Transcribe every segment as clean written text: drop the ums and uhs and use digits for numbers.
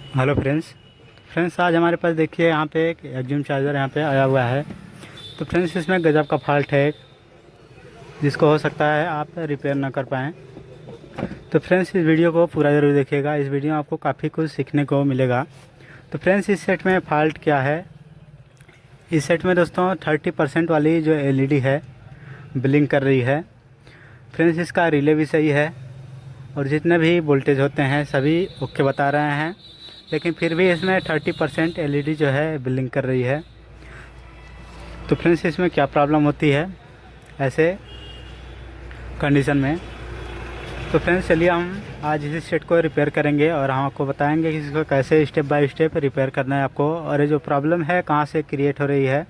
Hello friends आज हमारे पास देखिए यहाँ पे एक एक्जिम चार्जर यहाँ पे आया हुआ है। तो फ्रेंड्स इसमें गजब का फॉल्ट है जिसको हो सकता है आप रिपेयर ना कर पाएँ। तो फ्रेंड्स इस वीडियो को पूरा ज़रूर देखिएगा, इस वीडियो में आपको काफ़ी कुछ सीखने को मिलेगा। तो फ्रेंड्स इस सेट में फॉल्ट क्या है, इस सेट में दोस्तों 30% वाली जो एलईडी है ब्लिंक कर रही है। फ्रेंड्स इसका रिले भी सही है और जितने भी वोल्टेज होते हैं सभी ओके बता रहे हैं, लेकिन फिर भी इसमें 30% एलईडी जो है ब्लिंक कर रही है। तो फ्रेंड्स इसमें क्या प्रॉब्लम होती है ऐसे कंडीशन में। तो फ्रेंड्स चलिए हम आज इसी सेट को रिपेयर करेंगे और हम आपको बताएंगे कि इसको कैसे स्टेप बाय स्टेप रिपेयर करना है आपको, और ये जो प्रॉब्लम है कहाँ से क्रिएट हो रही है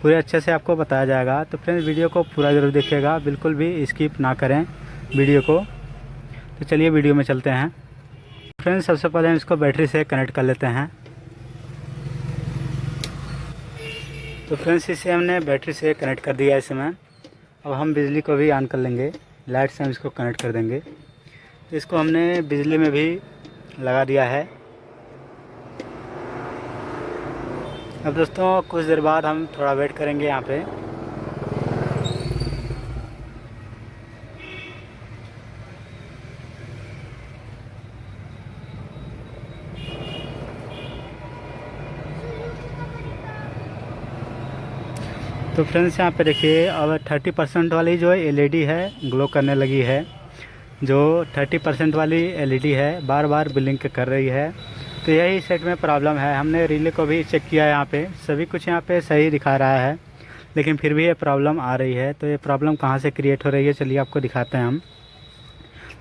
पूरे अच्छे से आपको बताया जाएगा। तो फ्रेंड्स वीडियो को पूरा ज़रूर देखिएगा, बिल्कुल भी स्किप ना करें वीडियो को। तो चलिए वीडियो में चलते हैं। फ्रेंड्स सबसे पहले हम इसको बैटरी से कनेक्ट कर लेते हैं। तो फ्रेंड्स इसे हमने बैटरी से कनेक्ट कर दिया इस समय। अब हम बिजली को भी ऑन कर लेंगे, लाइट से हम इसको कनेक्ट कर देंगे। तो इसको हमने बिजली में भी लगा दिया है। अब दोस्तों कुछ देर बाद हम थोड़ा वेट करेंगे यहाँ पे। तो फ्रेंड्स यहाँ पे देखिए अब 30% वाली जो एलईडी है ग्लो करने लगी है। जो 30% वाली एलईडी है बार बार ब्लिंक कर रही है। तो यही सेट में प्रॉब्लम है। हमने रिले को भी चेक किया, यहाँ पे सभी कुछ यहाँ पे सही दिखा रहा है, लेकिन फिर भी ये प्रॉब्लम आ रही है। तो ये प्रॉब्लम कहाँ से क्रिएट हो रही है चलिए आपको दिखाते हैं हम।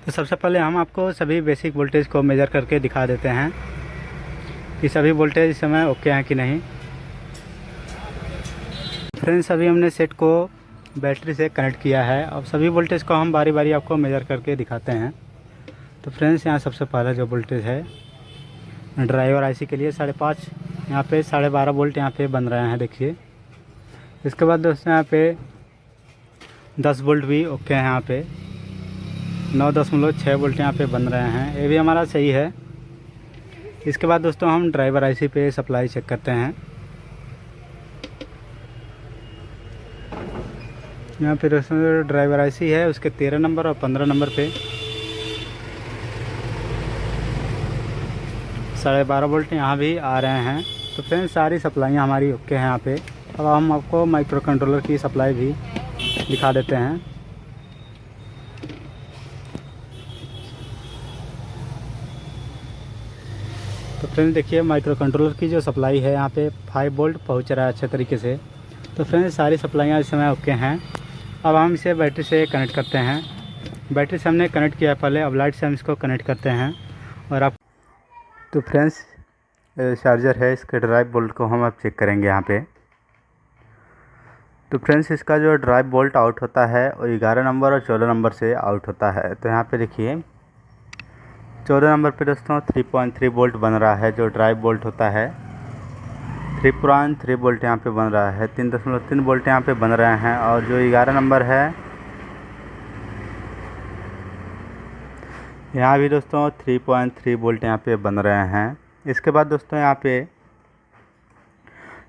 तो सबसे पहले हम आपको सभी बेसिक वोल्टेज को मेज़र करके दिखा देते हैं कि सभी वोल्टेज इस समय ओके हैं कि नहीं। फ्रेंड्स अभी हमने सेट को बैटरी से कनेक्ट किया है। अब सभी वोल्टेज को हम बारी बारी आपको मेज़र करके दिखाते हैं। तो फ्रेंड्स यहाँ सबसे पहला जो वोल्टेज है ड्राइवर आईसी के लिए 5.5, यहाँ पे 12.5 वोल्ट यहाँ पे बन रहे हैं देखिए। इसके बाद दोस्तों यहाँ पे 10 वोल्ट भी ओके हैं, यहाँ पे 9.6 वोल्ट यहाँ पे बन रहे हैं, ये भी हमारा सही है। इसके बाद दोस्तों हम ड्राइवर आईसी पे सप्लाई चेक करते हैं। यहाँ पे दोस्तों ड्राइवर आईसी है उसके 13 नंबर और 15 नंबर पे 12.5 वोल्ट यहाँ भी आ रहे हैं। तो फ्रेंड्स सारी सप्लाइयाँ हमारी ओके हैं यहाँ पे। अब हम आपको माइक्रो कंट्रोलर की सप्लाई भी दिखा देते हैं। तो फ्रेंड्स देखिए माइक्रो कंट्रोलर की जो सप्लाई है यहाँ पे 5 वोल्ट पहुँच रहा है अच्छे तरीके से। तो फ्रेंड्स सारी सप्लाइयाँ इस समय ओके हैं। अब हम इसे बैटरी से कनेक्ट करते हैं। बैटरी से हमने कनेक्ट किया पहले, अब लाइट से हम इसको कनेक्ट करते हैं। और आप तो फ्रेंड्स चार्जर है, इसके ड्राइव बोल्ट को हम अब चेक करेंगे यहाँ पे। तो फ्रेंड्स इसका जो ड्राइव बोल्ट आउट होता है वो 11 नंबर और 14 नंबर से आउट होता है। तो यहाँ पे देखिए 14 नंबर पे दोस्तों 3.3 वोल्ट बन रहा है जो ड्राइव बोल्ट होता है। 3.3 वोल्ट यहाँ पे बन रहा है, 3.3 वोल्ट यहाँ पे बन रहे हैं। और जो 11 नंबर है यहाँ भी दोस्तों 3.3 वोल्ट यहाँ पे बन रहे हैं। इसके बाद दोस्तों यहाँ पे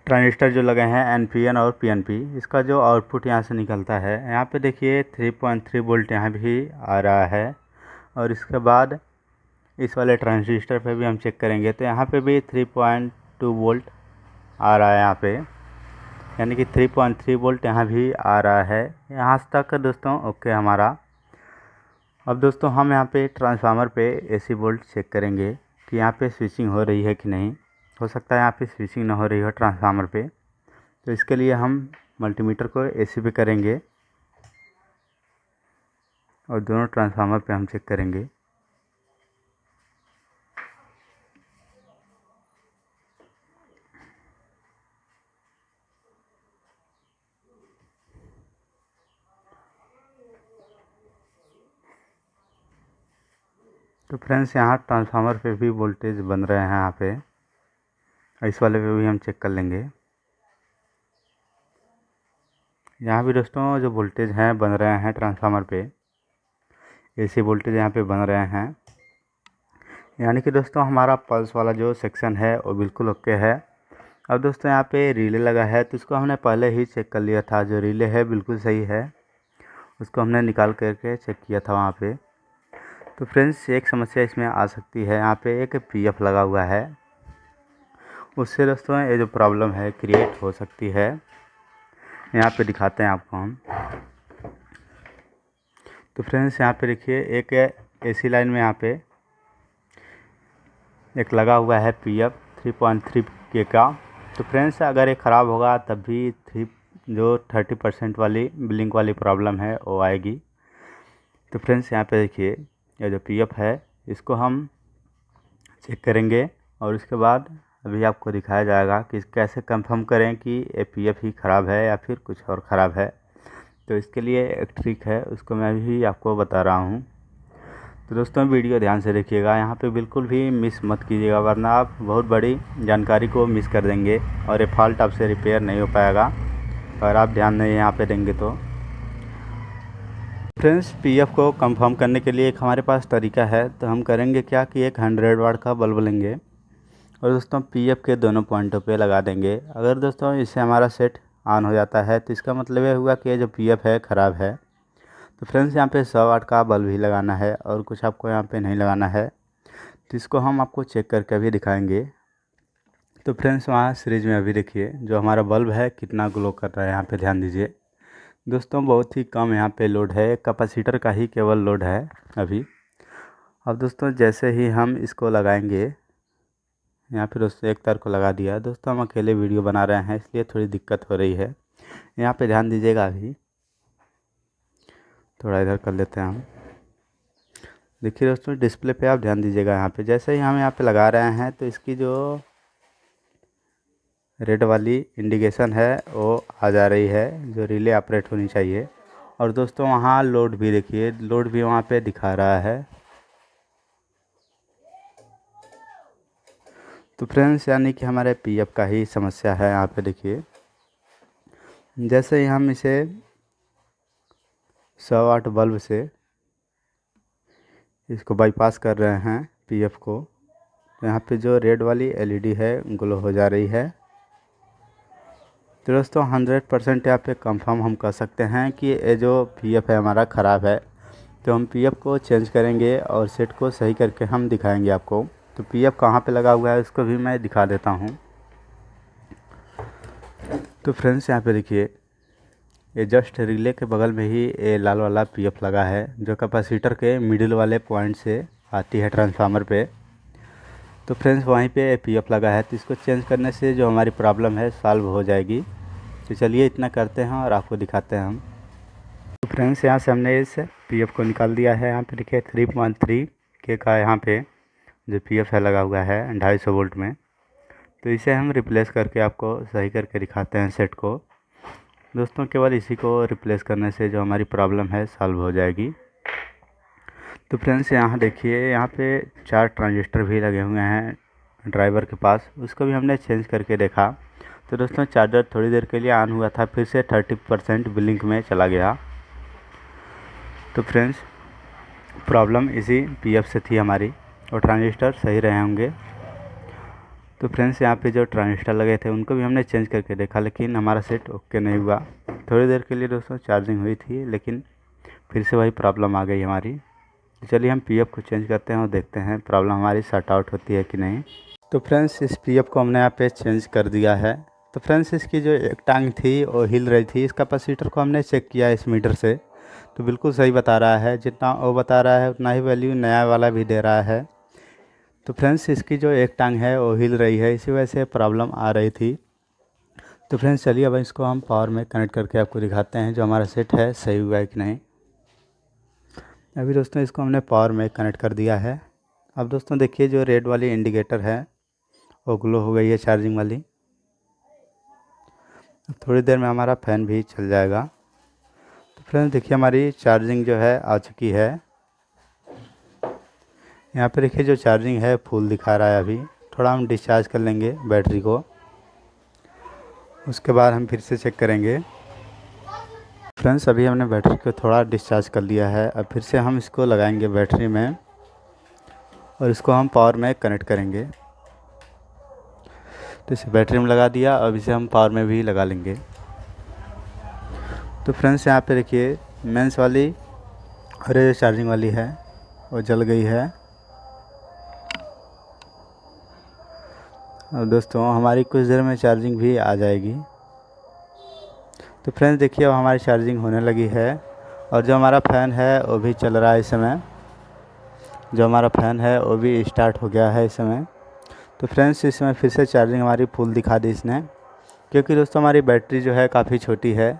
ट्रांजिस्टर जो लगे हैं एनपीएन और पीएनपी, इसका जो आउटपुट यहाँ से निकलता है यहाँ पे देखिए 3.3 वोल्ट यहाँ भी आ रहा है। और इसके बाद इस वाले ट्रांजिस्टर पे भी हम चेक करेंगे तो यहाँ पे भी 3.2 वोल्ट आ रहा है यहाँ पे, यानी कि 3.3 वोल्ट यहाँ भी आ रहा है। यहाँ तक दोस्तों ओके हमारा। अब दोस्तों हम यहाँ पे ट्रांसफार्मर पे एसी वोल्ट चेक करेंगे कि यहाँ पे स्विचिंग हो रही है कि नहीं। हो सकता है यहाँ पे स्विचिंग ना हो रही हो ट्रांसफार्मर पे, तो इसके लिए हम मल्टीमीटर को एसी पे करेंगे और दोनों ट्रांसफार्मर पे हम चेक करेंगे। तो फ्रेंड्स यहाँ ट्रांसफार्मर पे भी वोल्टेज बन रहे हैं यहाँ पे, इस वाले पे भी हम चेक कर लेंगे। यहाँ भी दोस्तों जो वोल्टेज हैं बन रहे हैं ट्रांसफार्मर पे, एसी वोल्टेज यहाँ पे बन रहे हैं। यानी कि दोस्तों हमारा पल्स वाला जो सेक्शन है वो बिल्कुल ओके है। अब दोस्तों यहाँ पे रिले लगा है तो इसको हमने पहले ही चेक कर लिया था, जो रिले है बिल्कुल सही है, उसको हमने निकाल करके चेक किया था वहाँ पे। तो फ्रेंड्स एक समस्या इसमें आ सकती है, यहाँ पे एक पीएफ लगा हुआ है, उससे दोस्तों ये जो प्रॉब्लम है क्रिएट हो सकती है। यहाँ पे दिखाते हैं आपको हम। तो फ्रेंड्स यहाँ पे देखिए एक एसी लाइन में यहाँ पे एक लगा हुआ है पीएफ 3.3 के का। तो फ्रेंड्स अगर ये ख़राब होगा तब भी 30% वाली ब्लिंक वाली प्रॉब्लम है वो आएगी। तो फ्रेंड्स यहाँ पे देखिए ये जो पीएफ है इसको हम चेक करेंगे और उसके बाद अभी आपको दिखाया जाएगा कि कैसे कंफर्म करें कि ये पीएफ ही ख़राब है या फिर कुछ और ख़राब है। तो इसके लिए एक ट्रिक है, उसको मैं अभी आपको बता रहा हूँ। तो दोस्तों वीडियो ध्यान से देखिएगा, यहाँ पे बिल्कुल भी मिस मत कीजिएगा, वरना आप बहुत बड़ी जानकारी को मिस कर देंगे और ये फॉल्ट आपसे रिपेयर नहीं हो पाएगा अगर आप ध्यान नहीं यहाँ पे देंगे। तो फ्रेंड्स पीएफ को कंफर्म करने के लिए एक हमारे पास तरीका है। तो हम करेंगे क्या कि एक 100 वाट का बल्ब लेंगे और दोस्तों पीएफ के दोनों पॉइंटों पे लगा देंगे। अगर दोस्तों इससे हमारा सेट ऑन हो जाता है तो इसका मतलब ये हुआ कि ये जो पीएफ है ख़राब है। तो फ्रेंड्स यहाँ पे 100 वाट का बल्ब ही लगाना है और कुछ आपको यहाँ पे नहीं लगाना है। तो इसको हम आपको चेक करके भी दिखाएंगे। तो फ्रेंड्स वहाँ सीरीज में अभी देखिए जो हमारा बल्ब है कितना ग्लो कर रहा है, यहाँ पे ध्यान दीजिए दोस्तों, बहुत ही कम यहाँ पे लोड है, कैपेसिटर का ही केवल लोड है अभी। अब दोस्तों जैसे ही हम इसको लगाएंगे, यहाँ पे दोस्तों एक तार को लगा दिया। दोस्तों हम अकेले वीडियो बना रहे हैं इसलिए थोड़ी दिक्कत हो रही है, यहाँ पे ध्यान दीजिएगा। अभी थोड़ा इधर कर लेते हैं हम। देखिए दोस्तों डिस्प्ले पे आप ध्यान दीजिएगा, यहाँ पे जैसे ही हम यहाँ पे लगा रहे हैं तो इसकी जो रेड वाली इंडिकेशन है वो आ जा रही है, जो रिले ऑपरेट होनी चाहिए। और दोस्तों वहाँ लोड भी देखिए, लोड भी वहाँ पे दिखा रहा है। तो फ्रेंड्स यानी कि हमारे पीएफ का ही समस्या है। यहाँ पे देखिए जैसे ही हम इसे 100 वाट बल्ब से इसको बाईपास कर रहे हैं पीएफ को, तो यहाँ पे जो रेड वाली एलईडी है ग्लो हो जा रही है। तो दोस्तों 100% यहाँ पे कंफर्म हम कर सकते हैं कि ये जो पीएफ है हमारा ख़राब है। तो हम पीएफ को चेंज करेंगे और सेट को सही करके हम दिखाएंगे आपको। तो पीएफ कहाँ पे लगा हुआ है उसको भी मैं दिखा देता हूँ। तो फ्रेंड्स यहाँ पे देखिए ये जस्ट रिले के बगल में ही ये लाल वाला पीएफ लगा है, जो कैपेसिटर के मिडिल वाले पॉइंट से आती है ट्रांसफार्मर पे। तो फ्रेंड्स वहीं पे पीएफ लगा है, तो इसको चेंज करने से जो हमारी प्रॉब्लम है सॉल्व हो जाएगी। तो चलिए इतना करते हैं और आपको दिखाते हैं हम। तो फ्रेंड्स यहाँ से हमने इस पीएफ को निकाल दिया है। यहाँ पे देखिए 3.3 के का यहाँ पे जो पीएफ है लगा हुआ है 250 वोल्ट में। तो इसे हम रिप्लेस करके आपको सही करके दिखाते हैं सेट को। दोस्तों केवल इसी को रिप्लेस करने से जो हमारी प्रॉब्लम है सॉल्व हो जाएगी। तो फ्रेंड्स यहाँ देखिए यहाँ पे 4 ट्रांजिस्टर भी लगे हुए हैं ड्राइवर के पास, उसको भी हमने चेंज करके देखा। तो दोस्तों चार्जर थोड़ी देर के लिए ऑन हुआ था, फिर से 30% ब्लिंक में चला गया। तो फ्रेंड्स प्रॉब्लम इसी पीएफ से थी हमारी, और ट्रांजिस्टर सही रहे होंगे। तो फ्रेंड्स यहाँ पे जो ट्रांजिस्टर लगे थे उनको भी हमने चेंज करके देखा, लेकिन हमारा सेट ओके नहीं हुआ। थोड़ी देर के लिए दोस्तों चार्जिंग हुई थी, लेकिन फिर से वही प्रॉब्लम आ गई हमारी। तो चलिए हम पीएफ को चेंज करते हैं और देखते हैं प्रॉब्लम हमारी सॉर्ट आउट होती है कि नहीं। तो फ्रेंड्स इस पीएफ को हमने यहाँ पे चेंज कर दिया है। तो फ्रेंड्स इसकी जो एक टांग थी वो हिल रही थी, इस कैपेसिटर को हमने चेक किया इस मीटर से, तो बिल्कुल सही बता रहा है, जितना वो बता रहा है उतना ही वैल्यू नया वाला भी दे रहा है। तो फ्रेंड्स इसकी जो एक टांग है वो हिल रही है, इसी वजह से प्रॉब्लम आ रही थी। तो फ्रेंड्स चलिए अब इसको हम पावर में कनेक्ट करके आपको दिखाते हैं जो हमारा सेट है सही हुआ है कि नहीं। अभी दोस्तों इसको हमने पावर में कनेक्ट कर दिया है। अब दोस्तों देखिए जो रेड वाली इंडिकेटर है वो ग्लो हो गई है चार्जिंग वाली। थोड़ी देर में हमारा फ़ैन भी चल जाएगा। तो फ्रेंड्स देखिए हमारी चार्जिंग जो है आ चुकी है। यहाँ पे देखिए जो चार्जिंग है फुल दिखा रहा है। अभी थोड़ा हम डिस्चार्ज कर लेंगे बैटरी को, उसके बाद हम फिर से चेक करेंगे। फ्रेंड्स अभी हमने बैटरी को थोड़ा डिस्चार्ज कर लिया है, अब फिर से हम इसको लगाएंगे बैटरी में और इसको हम पावर में कनेक्ट करेंगे। तो इसे बैटरी में लगा दिया, अब इसे हम पावर में भी लगा लेंगे। तो फ्रेंड्स यहाँ पे देखिए मेंस वाली और ये चार्जिंग वाली है वो जल गई है। और दोस्तों हमारी कुछ देर में चार्जिंग भी आ जाएगी। तो फ्रेंड्स देखिए अब हमारी चार्जिंग होने लगी है और जो हमारा फ़ैन है वो भी चल रहा है इस समय। जो हमारा फ़ैन है वो भी स्टार्ट हो गया है इस समय। तो फ्रेंड्स इस समय फिर से चार्जिंग हमारी फुल दिखा दी इसने, क्योंकि दोस्तों हमारी बैटरी जो है काफ़ी छोटी है,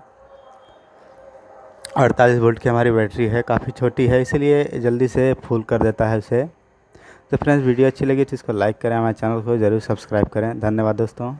48 वोल्ट की हमारी बैटरी है, काफ़ी छोटी है, इसलिए जल्दी से फुल कर देता है उसे। तो फ्रेंड्स वीडियो अच्छी लगी तो इसको लाइक करें, हमारे चैनल को ज़रूर सब्सक्राइब करें। धन्यवाद दोस्तों।